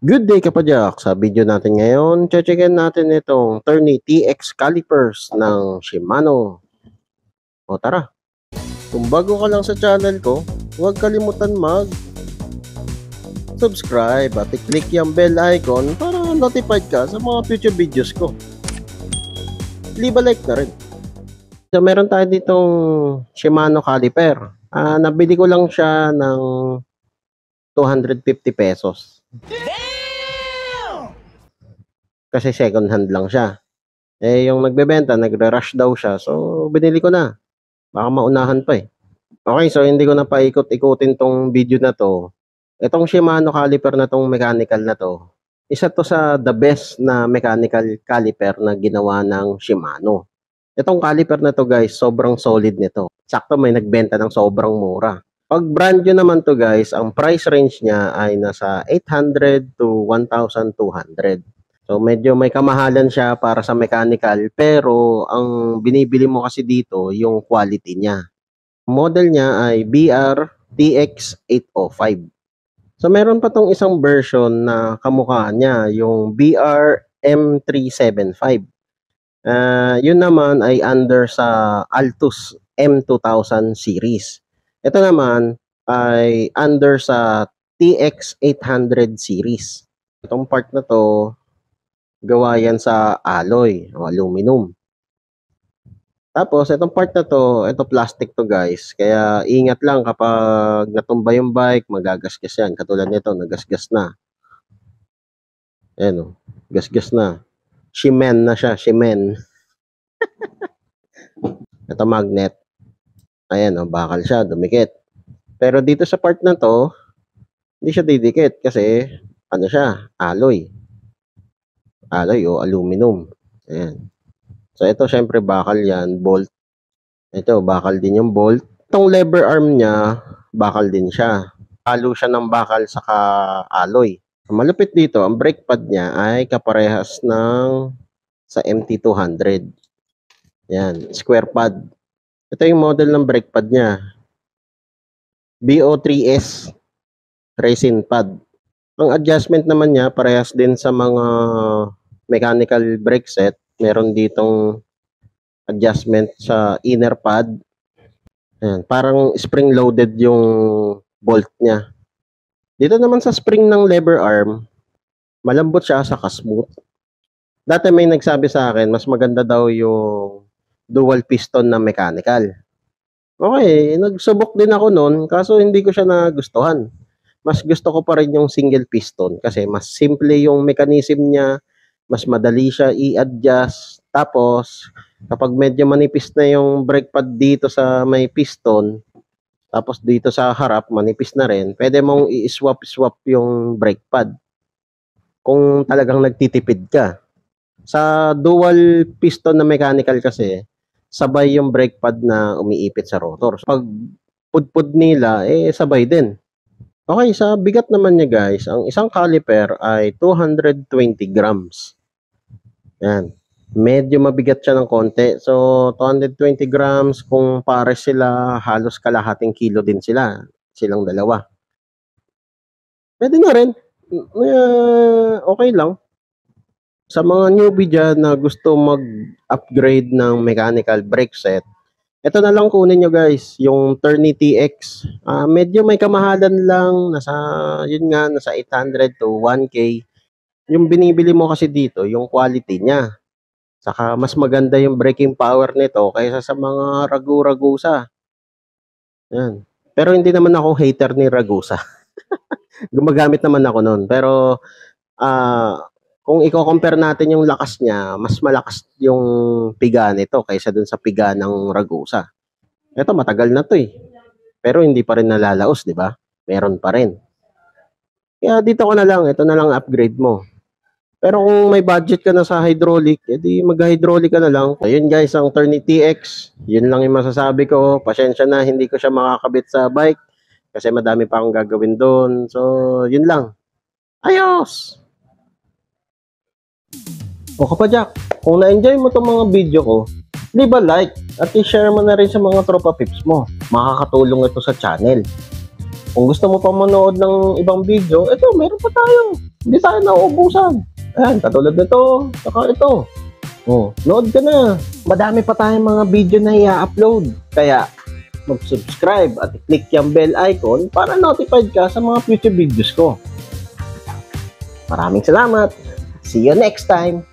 Good day kapadyak! Sa video natin ngayon, checkin natin itong Tourney TX calipers ng Shimano. O tara! Kung bago ka lang sa channel ko, huwag kalimutan subscribe at i-click yung bell icon para notified ka sa mga future videos ko. Leave a like na rin. So meron tayo ditong Shimano caliper. Nabili ko lang siya ng 250 pesos. Kasi second hand lang siya. Yung nagbebenta, nagre-rush daw siya. So, binili ko na. Baka maunahan pa eh. Okay, so hindi ko na paikot-ikutin tong video na to. Itong Shimano caliper na tong mechanical na to, isa to sa the best na mechanical caliper na ginawa ng Shimano. Itong caliper na to guys, sobrang solid nito. Sakto may nagbenta ng sobrang mura. Pag brand new naman to guys, ang price range niya ay nasa 800 to 1,200. So medyo may kamahalan siya para sa mechanical, pero ang binibili mo kasi dito yung quality niya. Model niya ay BR TX805. So meron pa tong isang version na kamukha niya, yung BR M375. Yun naman ay under sa Altus M2000 series. Ito naman ay under sa TX800 series. Itong part na to, gawa yan sa alloy o aluminum. Tapos, itong part na to, ito plastic to guys. Kaya ingat lang kapag natumba yung bike, magagasgas yan. Katulad nito, nagasgas na. Ayan o, gasgas na. Shimen na siya, shimen. Ito magnet. Ayan o, bakal siya, dumikit. Pero dito sa part na to, hindi siya didikit kasi ano siya, alloy o aluminum. Ayan. So ito syempre bakal yan, bolt. Ito bakal din yung bolt. Itong lever arm niya, bakal din siya. Halo siya ng bakal saka alloy. Malupit dito, ang brake pad niya ay kaparehas ng sa MT200. Yan, square pad. Ito yung model ng brake pad niya. BO3S resin pad. Ang adjustment naman niya, parehas din sa mga mechanical brake set. Meron ditong adjustment sa inner pad. Ayan, parang spring-loaded yung bolt niya. Dito naman sa spring ng lever arm, malambot siya saka smooth. Dati may nagsabi sa akin, mas maganda daw yung dual piston na mechanical. Okay, nagsubok din ako noon, kaso hindi ko siya nagustuhan. Mas gusto ko pa rin yung single piston kasi mas simple yung mechanism niya, mas madali siya i-adjust. Tapos, kapag medyo manipis na yung brake pad dito sa may piston, tapos dito sa harap, manipis na rin, pwede mong i-swap-swap yung brake pad kung talagang nagtitipid ka. Sa dual piston na mechanical kasi, sabay yung brake pad na umiipit sa rotor. So, pag pudpud nila, sabay din. Okay, sa bigat naman niya guys, ang isang caliper ay 220 grams. Yan. Medyo mabigat siya ng konti. So, 220 grams, kung pares sila, halos kalahating kilo din sila. Silang dalawa. Pwede na rin. Okay lang. Sa mga newbie dyan na gusto mag-upgrade ng mechanical brake set, ito na lang kunin nyo guys, yung Tourney TX. Medyo may kamahalan lang, nasa 800 to 1K. Yung binibili mo kasi dito, yung quality niya. Saka mas maganda yung braking power nito kaysa sa mga Ragu-Ragusa. Yan. Pero hindi naman ako hater ni Ragusa. Gumagamit naman ako nun. Pero kung i-compare natin yung lakas niya, mas malakas yung piga nito kaysa dun sa piga ng Ragusa. Ito matagal na to eh. Pero hindi pa rin nalalaos, di ba? Meron pa rin. Kaya dito ko na lang, ito na lang upgrade mo. Pero kung may budget ka na sa hydraulic, edi mag-hydraulic ka na lang. Ayun guys, ang Tourney TX. Yun lang yung masasabi ko. Pasensya na, hindi ko siya makakabit sa bike kasi madami pa akong gagawin doon. So, yun lang. Ayos! O kapadyak, kung na-enjoy mo itong mga video ko, leave a like at i-share mo na rin sa mga tropa pips mo. Makakatulong ito sa channel. Kung gusto mo pa manood ng ibang video, ito, meron pa tayo. Hindi tayo nauubusan. Ayan, katulad nito, saka ito. Oh, nood ka na. Madami pa tayong mga video na i-upload. Kaya, mag-subscribe at i-click yung bell icon para notified ka sa mga future videos ko. Maraming salamat. See you next time.